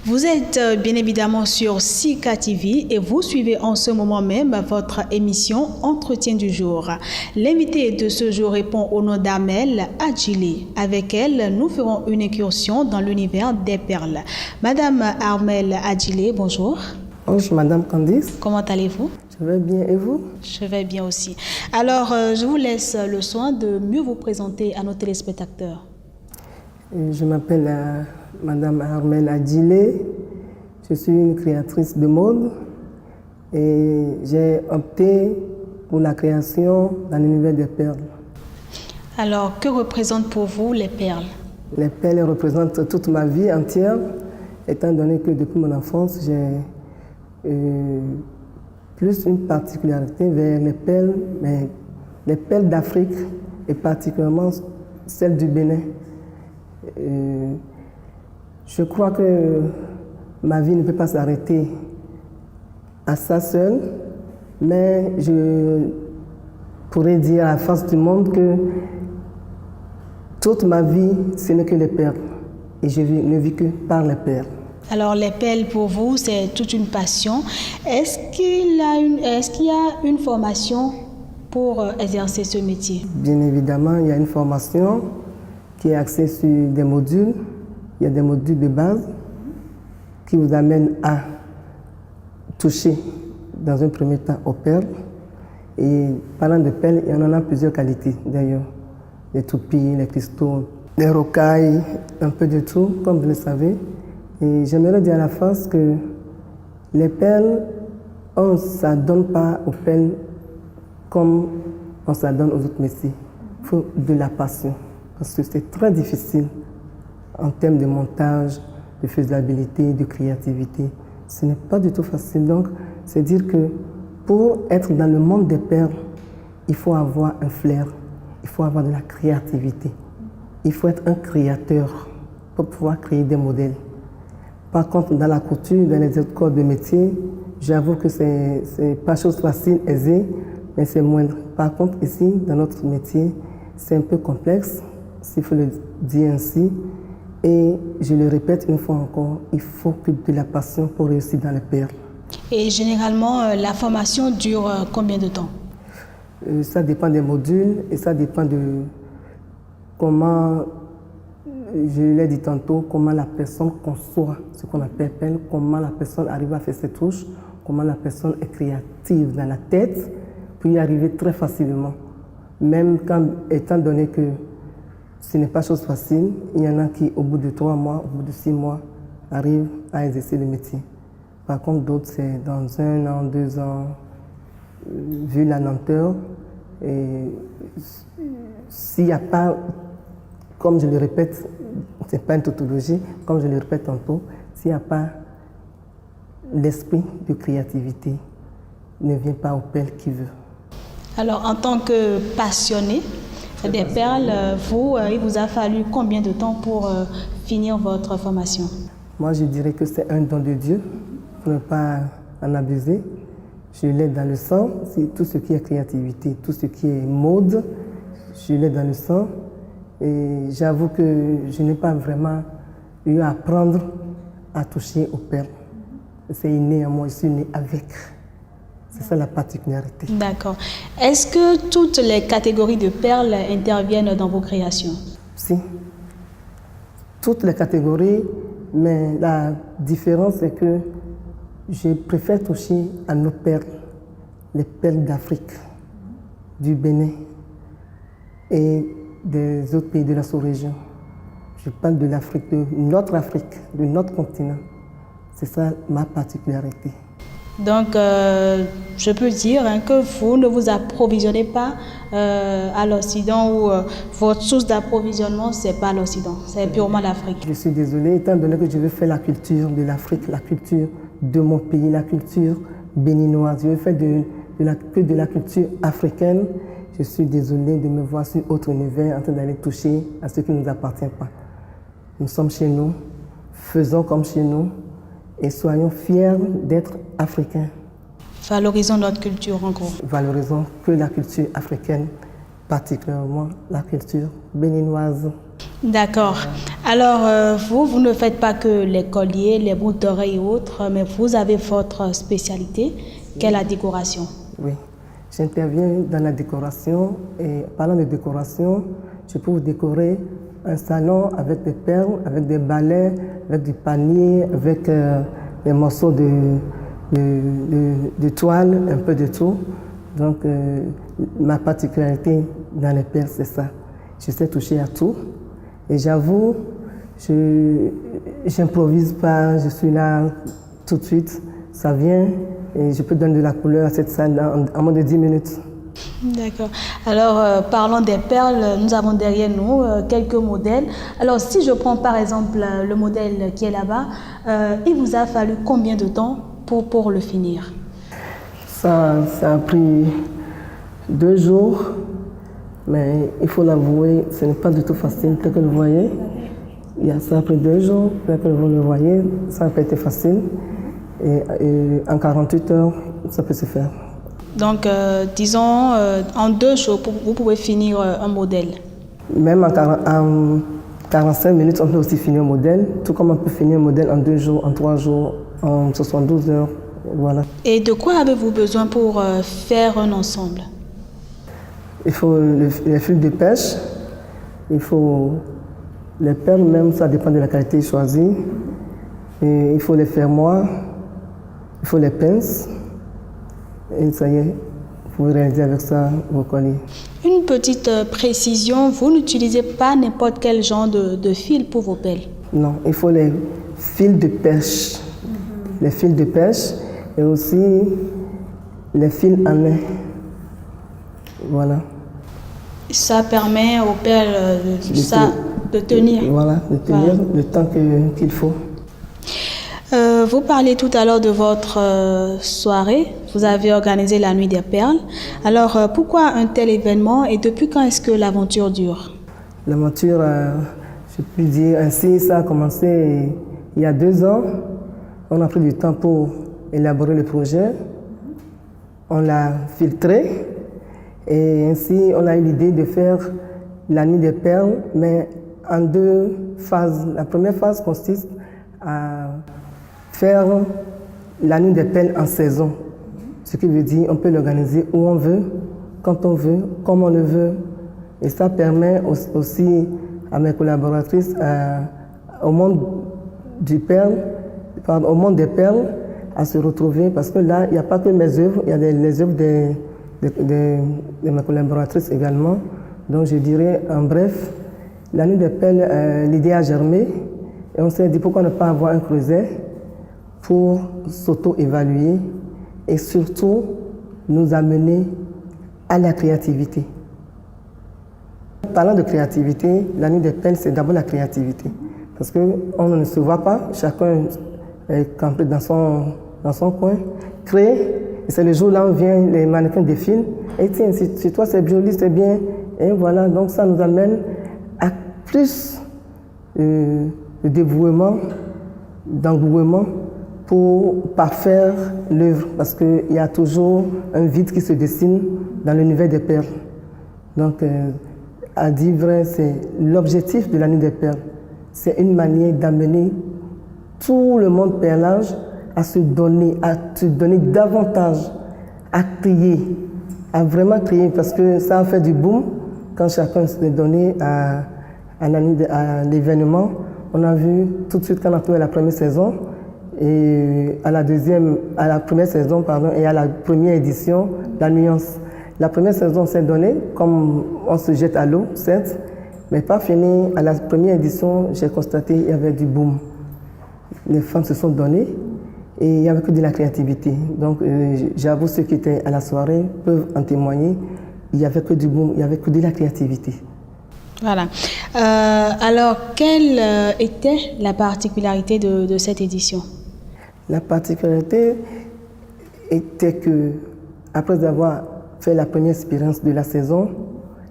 Vous êtes bien évidemment sur Sika TV et vous suivez en ce moment même votre émission Entretien du jour. L'invité de ce jour répond au nom d'Armelle Adjilé. Avec elle, nous ferons une incursion dans l'univers des perles. Madame Armelle Adjilé, bonjour. Bonjour Madame Candice. Comment allez-vous? Je vais bien et vous? Je vais bien aussi. Alors, je vous laisse le soin de mieux vous présenter à nos téléspectateurs. Je m'appelle Madame Armelle Adjilé. Je suis une créatrice de mode et j'ai opté pour la création dans l'univers des perles. Alors, que représentent pour vous les perles? Les perles représentent toute ma vie entière, étant donné que depuis mon enfance, j'ai plus une particularité vers les perles, mais les perles d'Afrique et particulièrement celles du Bénin. Je crois que ma vie ne peut pas s'arrêter à ça seul, mais je pourrais dire à la face du monde que toute ma vie, ce n'est que les perles. Et je ne vis que par les perles. Alors, les perles pour vous, c'est toute une passion. Est-ce qu'il y a une formation pour exercer ce métier? Bien évidemment, il y a une formation qui est axée sur des modules. Il y a des modules de base qui vous amènent à toucher dans un premier temps aux perles. Et parlant de perles, il y en a plusieurs qualités d'ailleurs. Les toupies, les cristaux, les rocailles, un peu de tout, comme vous le savez. Et j'aimerais dire à la face que les perles, on ne s'adonne pas aux perles comme on s'adonne aux autres métiers. Il faut de la passion, parce que c'est très difficile en termes de montage, de faisabilité, de créativité. Ce n'est pas du tout facile. Donc, c'est dire que pour être dans le monde des perles, il faut avoir un flair, il faut avoir de la créativité. Il faut être un créateur pour pouvoir créer des modèles. Par contre, dans la couture, dans les autres corps de métier, j'avoue que ce n'est pas chose facile, aisée, mais c'est moindre. Par contre, ici, dans notre métier, c'est un peu complexe, s'il faut le dire ainsi. Et je le répète une fois encore, il faut que de la passion pour réussir dans les perles. Et généralement, la formation dure combien de temps? Ça dépend des modules et ça dépend de comment, je l'ai dit tantôt, comment la personne conçoit ce qu'on appelle perles, comment la personne arrive à faire ses touches, comment la personne est créative dans la tête, pour y arriver très facilement. Même quand, étant donné que ce n'est pas chose facile, il y en a qui, au bout de 3 mois, au bout de 6 mois, arrivent à exercer le métier. Par contre, d'autres, c'est dans 1 an, 2 ans, vu la lenteur. Et s'il n'y a pas, comme je le répète, ce n'est pas une tautologie, comme je le répète tantôt, s'il n'y a pas l'esprit de créativité, ne vient pas au perles qui veut. Alors, en tant que passionné des perles, il vous a fallu combien de temps pour finir votre formation? Moi, je dirais que c'est un don de Dieu, pour ne pas en abuser. Je l'ai dans le sang, c'est tout ce qui est créativité, tout ce qui est mode, je l'ai dans le sang. Et j'avoue que je n'ai pas vraiment eu à apprendre à toucher aux perles. C'est inné à moi, je suis né avec. C'est ça la particularité. D'accord. Est-ce que toutes les catégories de perles interviennent dans vos créations? Si. Toutes les catégories, mais la différence est que je préfère toucher à nos perles, les perles d'Afrique, du Bénin et des autres pays de la sous-région. Je parle de l'Afrique, de notre Afrique, de notre continent. C'est ça ma particularité. Donc, je peux dire que vous ne vous approvisionnez pas à l'Occident ou votre source d'approvisionnement, ce n'est pas l'Occident, c'est purement l'Afrique. Je suis désolée, étant donné que je veux faire la culture de l'Afrique, la culture de mon pays, la culture béninoise, je veux faire que de la culture africaine. Je suis désolée de me voir sur autre univers en train d'aller toucher à ce qui ne nous appartient pas. Nous sommes chez nous, faisons comme chez nous et soyons fiers d'être africains. Valorisons notre culture en gros. Valorisons que la culture africaine particulièrement la culture béninoise. D'accord. Alors, vous ne faites pas que les colliers, les boucles d'oreilles et autres, mais vous avez votre spécialité, qui est la décoration. Oui, j'interviens dans la décoration et parlant de décoration, je peux vous décorer un salon avec des perles, avec des balais, avec du panier, avec des morceaux de toile, un peu de tout. Donc, ma particularité dans les perles, c'est ça. Je sais toucher à tout. Et j'avoue, je n'improvise pas, je suis là tout de suite, ça vient et je peux donner de la couleur à cette salle en moins de 10 minutes. D'accord. Alors, parlons des perles. Nous avons derrière nous quelques modèles. Alors, si je prends par exemple le modèle qui est là-bas, il vous a fallu combien de temps pour le finir? Ça a pris 2 jours. Mais il faut l'avouer, ce n'est pas du tout facile, tel que vous le voyez. Ça a pris 2 jours, tel que vous le voyez, ça n'a pas été facile. Et en 48 heures, ça peut se faire. Donc, disons, en 2 jours, vous pouvez finir un modèle. Même en 45 minutes, on peut aussi finir un modèle, tout comme on peut finir un modèle en 2 jours, en 3 jours, en 72 heures. Voilà. Et de quoi avez-vous besoin pour faire un ensemble? Il faut les fils de pêche, il faut les perles même, ça dépend de la qualité choisie. Et il faut les fermoirs, il faut les pinces. Et ça y est, vous pouvez réaliser avec ça vos colliers. Une petite précision, vous n'utilisez pas n'importe quel genre de fil pour vos perles? Non, il faut les fils de pêche. Les fils de pêche et aussi les fils en lin. Voilà. Ça permet aux perles de tenir. Voilà, de tenir le temps qu'il faut. Vous parlez tout à l'heure de votre soirée. Vous avez organisé la nuit des perles. Alors, pourquoi un tel événement et depuis quand est-ce que l'aventure dure? L'aventure, je peux dire ainsi, ça a commencé il y a 2 ans. On a pris du temps pour élaborer le projet. On l'a filtré. Et ainsi, on a eu l'idée de faire la nuit des perles, mais en 2 phases. La première phase consiste à faire la nuit des perles en saison. Ce qui veut dire qu'on peut l'organiser où on veut, quand on veut, comme on le veut. Et ça permet aussi à mes collaboratrices, au monde des perles, à se retrouver. Parce que là, il n'y a pas que mes œuvres, il y a les œuvres de mes collaboratrices également. Donc je dirais en bref, la nuit des perles, l'idée a germé et on s'est dit pourquoi ne pas avoir un creuset pour s'auto-évaluer et surtout nous amener à la créativité. Parlant de créativité, la nuit des perles c'est d'abord la créativité parce qu'on ne se voit pas, chacun est campé dans son coin, crée. Et c'est le jour là où vient les mannequins défilent. Et tiens, si toi c'est joli, c'est bien. Et voilà, donc ça nous amène à plus de dévouement, d'engouement pour parfaire l'œuvre. Parce qu'il y a toujours un vide qui se dessine dans l'univers des perles. Donc, à dire vrai, c'est l'objectif de la nuit des perles. C'est une manière d'amener tout le monde perlage à se donner davantage, à crier, à vraiment crier, parce que ça a fait du boom quand chacun s'est donné à l'événement. On a vu tout de suite quand on a trouvé la première saison, et à la première saison, et à la première édition, la nuance. La première saison s'est donnée, comme on se jette à l'eau, certes, mais pas fini. À la première édition, j'ai constaté qu'il y avait du boom. Les femmes se sont données. Et il n'y avait que de la créativité. Donc, j'avoue, ceux qui étaient à la soirée peuvent en témoigner. Il n'y avait que du boom, il n'y avait que de la créativité. Voilà. Alors, quelle était la particularité de cette édition? La particularité était que, après avoir fait la première expérience de la saison,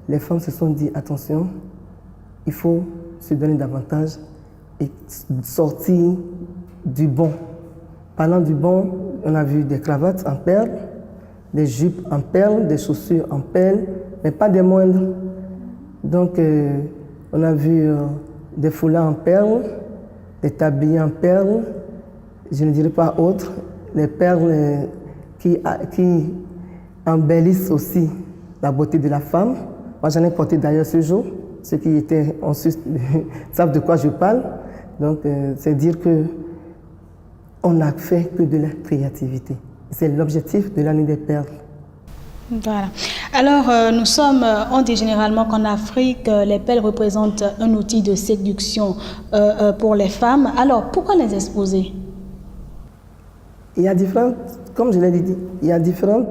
les femmes se sont dit, attention, il faut se donner davantage et sortir du bon. Parlant du bon, on a vu des cravates en perles, des jupes en perles, des chaussures en perles, mais pas des moindres. Donc, on a vu des foulards en perles, des tabliers en perles, je ne dirais pas autres, les perles qui embellissent aussi la beauté de la femme. Moi, j'en ai porté d'ailleurs ce jour. Ceux qui étaient en Suisse savent de quoi je parle. Donc, c'est dire que on n'a fait que de la créativité. C'est l'objectif de la Nuit des Perles. Voilà. Alors, on dit généralement qu'en Afrique, les perles représentent un outil de séduction pour les femmes. Alors, pourquoi les exposer? Il y a différentes, comme je l'ai dit, il y a différentes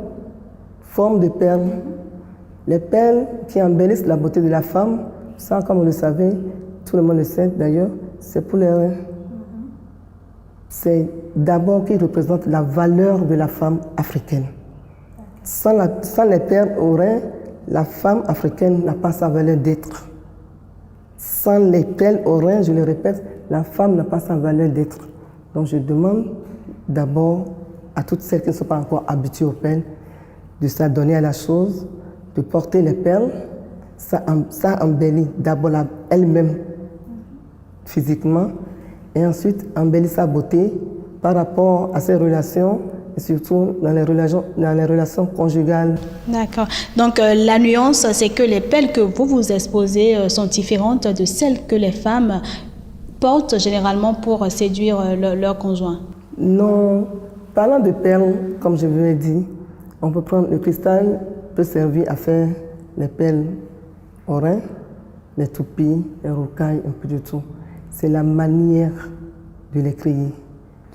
formes de perles. Les perles qui embellissent la beauté de la femme, ça, comme vous le savez, tout le monde le sait d'ailleurs, c'est pour les reins. C'est d'abord qui représente la valeur de la femme africaine. Sans les perles aux reins, la femme africaine n'a pas sa valeur d'être. Sans les perles aux reins, je le répète, la femme n'a pas sa valeur d'être. Donc je demande d'abord à toutes celles qui ne sont pas encore habituées aux perles de s'adonner à la chose, de porter les perles. Ça embellit d'abord elle-même physiquement et ensuite embellit sa beauté par rapport à ses relations et surtout dans les relations conjugales. D'accord. Donc la nuance, c'est que les perles que vous exposez sont différentes de celles que les femmes portent généralement pour séduire leur conjoint. Non. Parlant de perles, comme je vous l'ai dit, on peut prendre le cristal, peut servir à faire les perles aux reins, les toupies, les rocailles, un peu de tout. C'est la manière de les créer,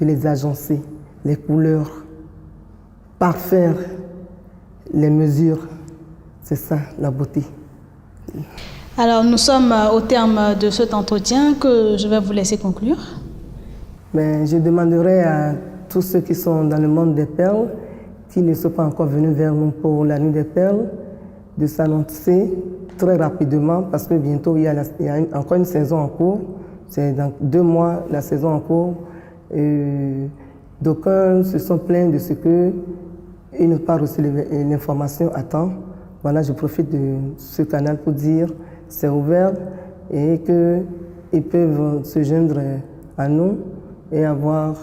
de les agencer, les couleurs, parfaire les mesures. C'est ça la beauté. Alors nous sommes au terme de cet entretien que je vais vous laisser conclure. Mais je demanderai à tous ceux qui sont dans le monde des perles, qui ne sont pas encore venus vers nous pour la Nuit des Perles, de s'annoncer très rapidement parce que bientôt il y a encore une saison en cours. C'est dans 2 mois la saison en cours. D'aucuns se sont plaints de ce qu'ils n'ont pas reçu l'information à temps. Voilà, je profite de ce canal pour dire c'est ouvert et qu'ils peuvent se joindre à nous et avoir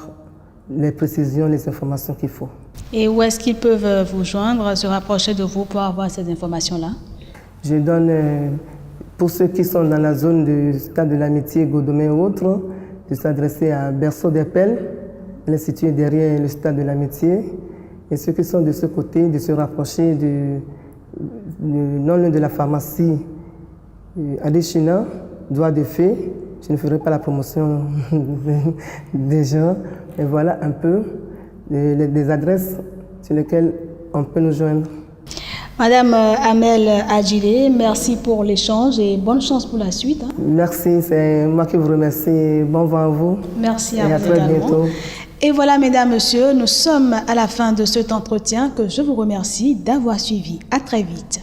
les précisions, les informations qu'il faut. Et où est-ce qu'ils peuvent vous joindre, se rapprocher de vous pour avoir ces informations-là? Je donne, pour ceux qui sont dans la zone du Stade de l'Amitié, Godomé et autres, de s'adresser à Berceau des Perles. Elle est située derrière le Stade de l'Amitié. Et ceux qui sont de ce côté, de se rapprocher non loin de la pharmacie Adéchina, Doigt de Fée. Je ne ferai pas la promotion des gens. Et voilà un peu les adresses sur lesquelles on peut nous joindre. Madame Amel Adjilé, merci pour l'échange et bonne chance pour la suite. Merci, c'est moi qui vous remercie. Bon vent à vous. Merci à vous. Et à très bientôt. Et voilà, mesdames, messieurs, nous sommes à la fin de cet entretien que je vous remercie d'avoir suivi. À très vite.